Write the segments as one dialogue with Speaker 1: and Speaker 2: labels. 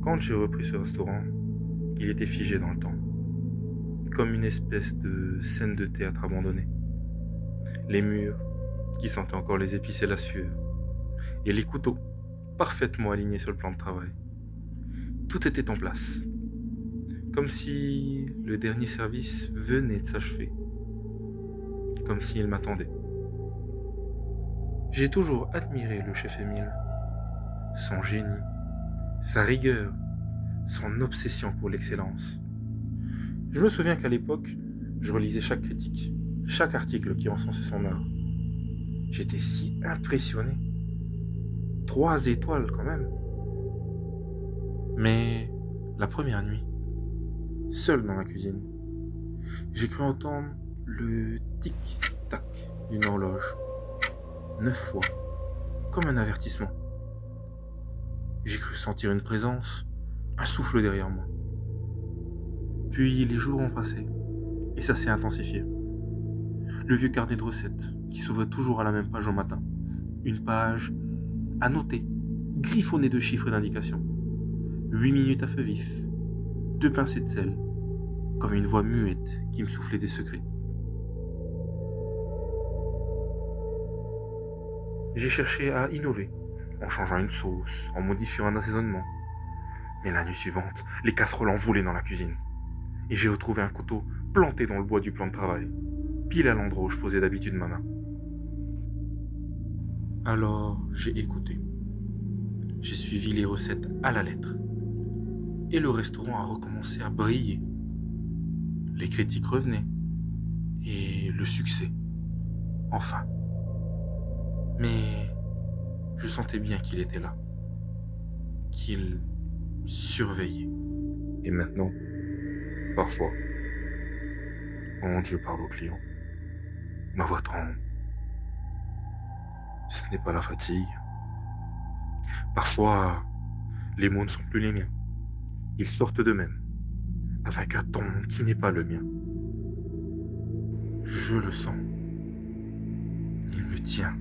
Speaker 1: Quand j'ai repris ce restaurant, il était figé dans le temps, comme une espèce de scène de théâtre abandonnée. Les murs, qui sentaient encore les épices et la sueur, et les couteaux, parfaitement alignés sur le plan de travail. Tout était en place, comme si le dernier service venait de s'achever, comme s'il m'attendait. J'ai toujours admiré le chef Émile, son génie, sa rigueur, son obsession pour l'excellence. Je me souviens qu'à l'époque, je relisais chaque critique, chaque article qui encensait son art. J'étais si impressionné. 3 étoiles quand même. Mais la première nuit, seul dans la cuisine, j'ai cru entendre le tic-tac d'une horloge. 9 fois, comme un avertissement. J'ai cru sentir une présence, un souffle derrière moi. Puis les jours ont passé, et ça s'est intensifié. Le vieux carnet de recettes, qui s'ouvrait toujours à la même page au matin. Une page à noter, griffonnée de chiffres et d'indications. 8 minutes à feu vif, 2 pincées de sel, comme une voix muette qui me soufflait des secrets. J'ai cherché à innover, en changeant une sauce, en modifiant un assaisonnement. Mais la nuit suivante, les casseroles envolaient dans la cuisine. Et j'ai retrouvé un couteau planté dans le bois du plan de travail, pile à l'endroit où je posais d'habitude ma main. Alors j'ai écouté. J'ai suivi les recettes à la lettre. Et le restaurant a recommencé à briller. Les critiques revenaient. Et le succès. Enfin. Mais je sentais bien qu'il était là. Qu'il surveillait. Et maintenant, parfois, quand je parle aux clients, ma voix tremble. Ce n'est pas la fatigue. Parfois, les mots ne sont plus les miens. Ils sortent d'eux-mêmes, avec un ton qui n'est pas le mien. Je le sens. Il me tient.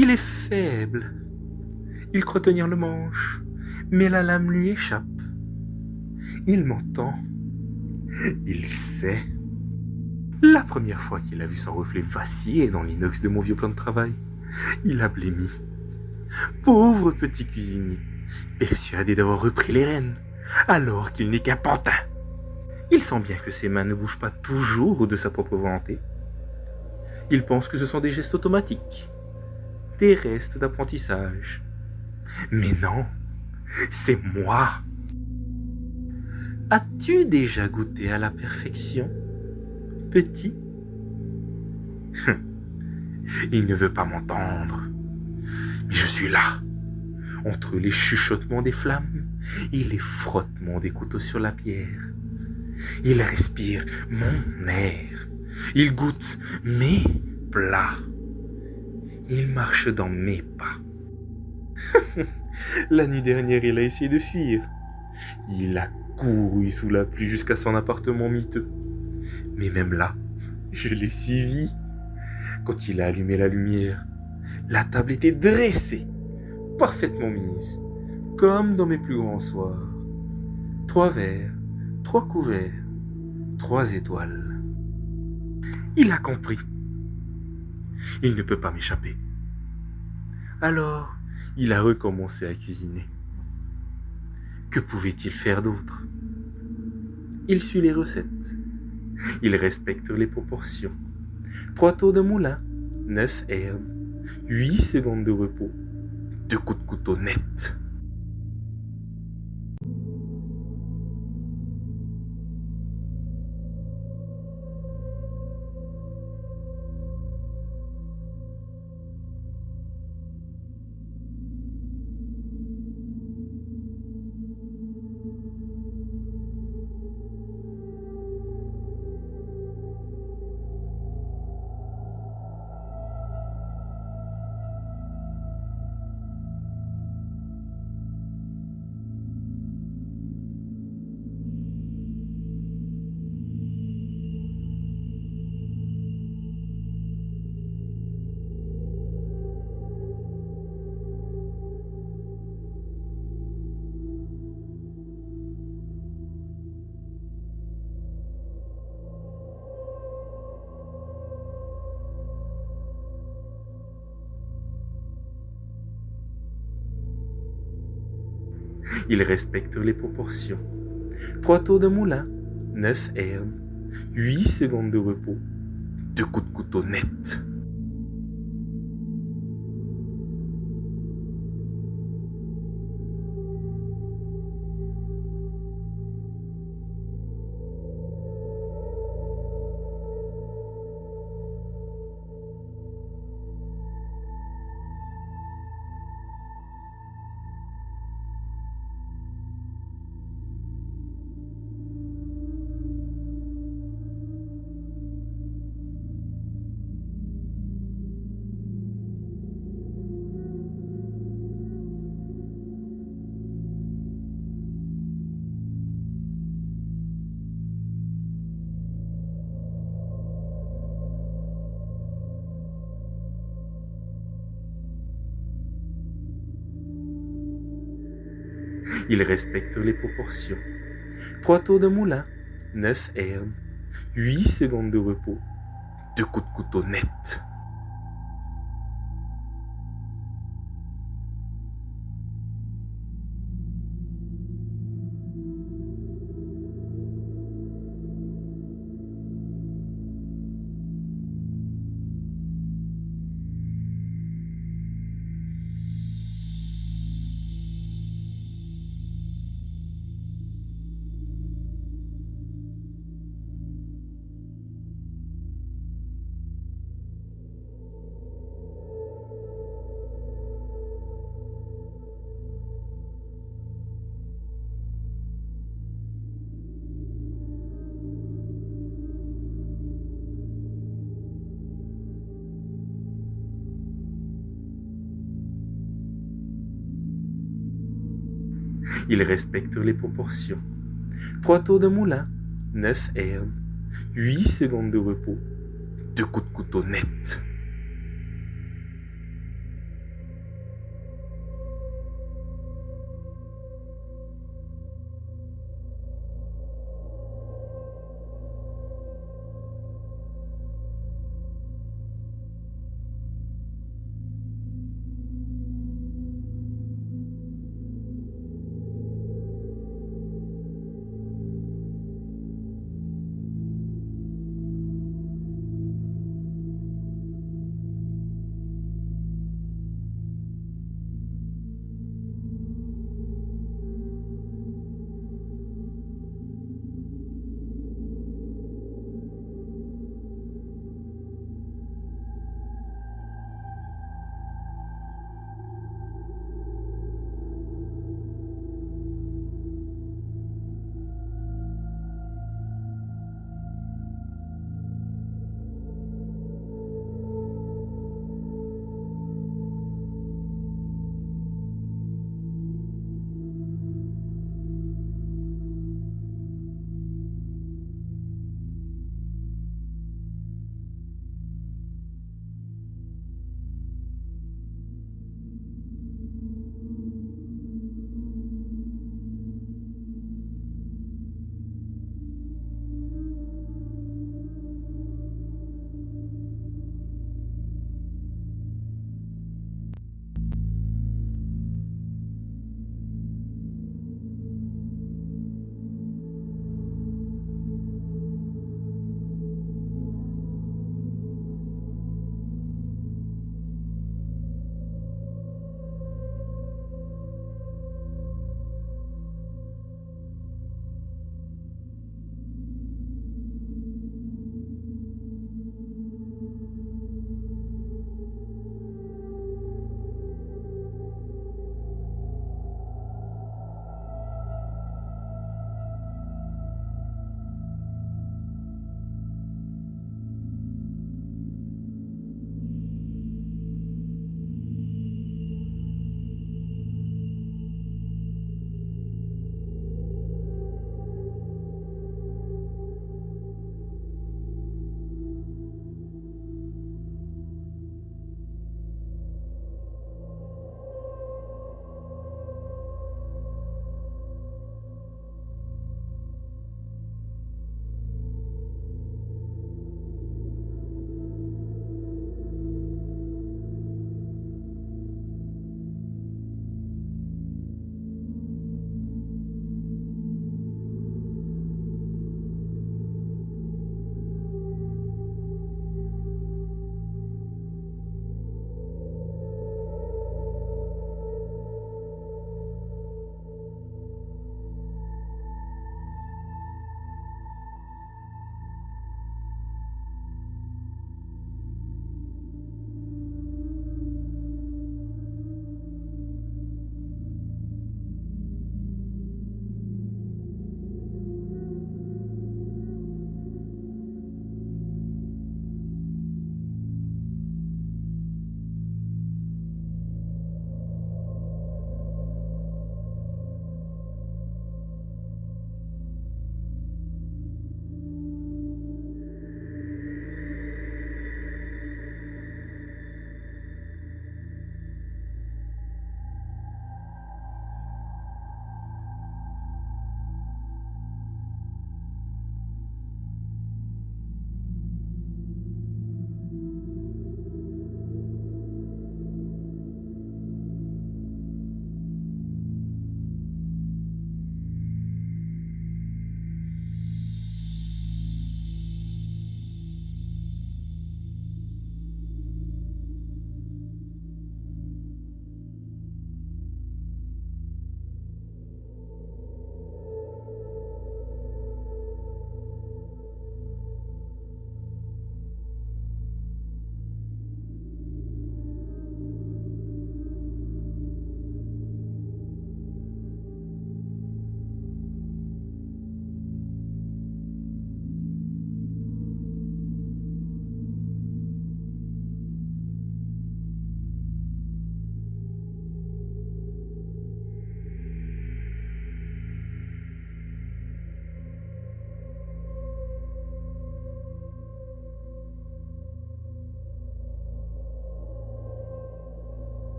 Speaker 1: Il est faible. Il croit tenir le manche, mais la lame lui échappe. Il m'entend. Il sait. La première fois qu'il a vu son reflet vaciller dans l'inox de mon vieux plan de travail, il a blêmi. Pauvre petit cuisinier, persuadé d'avoir repris les rênes, alors qu'il n'est qu'un pantin. Il sent bien que ses mains ne bougent pas toujours de sa propre volonté. Il pense que ce sont des gestes automatiques, des restes d'apprentissage. Mais non, c'est moi. As-tu déjà goûté à la perfection, petit? Il ne veut pas m'entendre. Mais je suis là, entre les chuchotements des flammes et les frottements des couteaux sur la pierre. Il respire mon air. Il goûte mes plats. Il marche dans mes pas. La nuit dernière, il a essayé de fuir. Il a couru sous la pluie jusqu'à son appartement miteux. Mais même là, je l'ai suivi. Quand il a allumé la lumière, la table était dressée, parfaitement mise, comme dans mes plus grands soirs. 3 verres, 3 couverts, 3 étoiles. Il a compris. Il ne peut pas m'échapper. Alors, il a recommencé à cuisiner. Que pouvait-il faire d'autre? Il suit les recettes. Il respecte les proportions. 3 tours de moulin, 9 herbes, 8 secondes de repos, 2 coups de couteau nets. Il respecte les proportions. 3 tours de moulin, 9 hernes, 8 secondes de repos, 2 coups de couteau net. Il respecte les proportions. 3 tours de moulin, 9 hernes, 8 secondes de repos, 2 coups de couteau net. Il respecte les proportions. 3 tours de moulin, 9 hernes, 8 secondes de repos, 2 coups de couteau net.